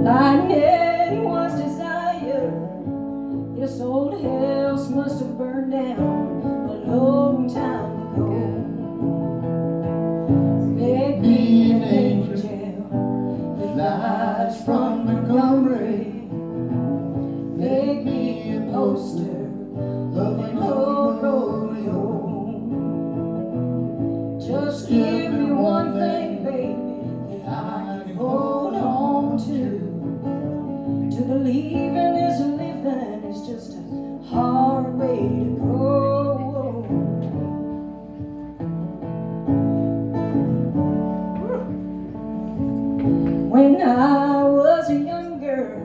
Lightning was desired. This old house must have burned down a long time ago. Make me an angel that flies from Montgomery. Make me a poster of an old rodeo. Just give me one thing, baby, that I can hold on to. To believe in this living is just a hard way to go. When I was a young girl,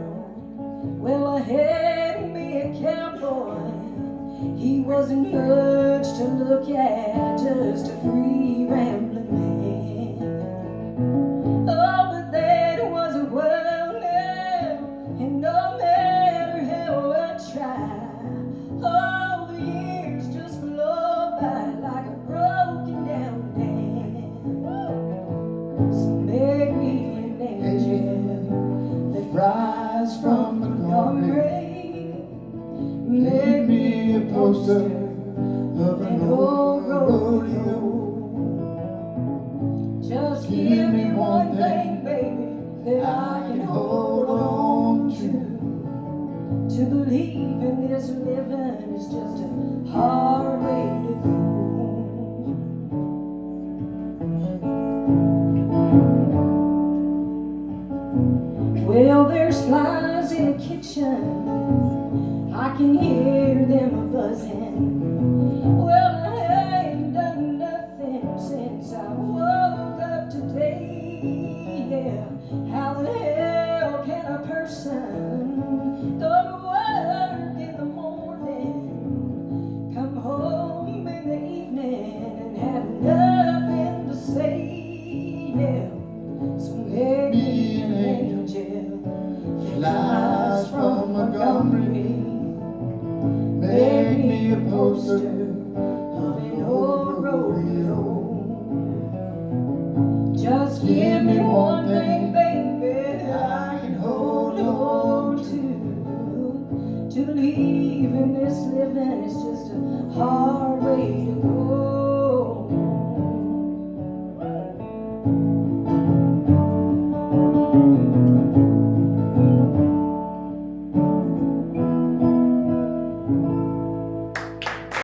well, I had me a cowboy. He wasn't much to look at, just a free rambling man. Oh, but that was a world now, and no matter how I try, all the years just flow by like a broken down dam. So make me an angel that flies from Montgomery. Make me a poster of an old rodeo. Just give me one thing, baby, that I can hold on to. To believe in this living is just a hard way to go. Well, there's flies in the kitchen, I can hear them a-buzzing. Well, I ain't done nothing since I woke up today. Yeah, how the hell can a person go to work in the morning, come home in the evening, and have nothing to say? Yeah, so make me an angel flies from Montgomery. Make me a poster of an old rodeo. Just give me one thing, baby, that I can hold on to. To believe in this living is just a hard way to go.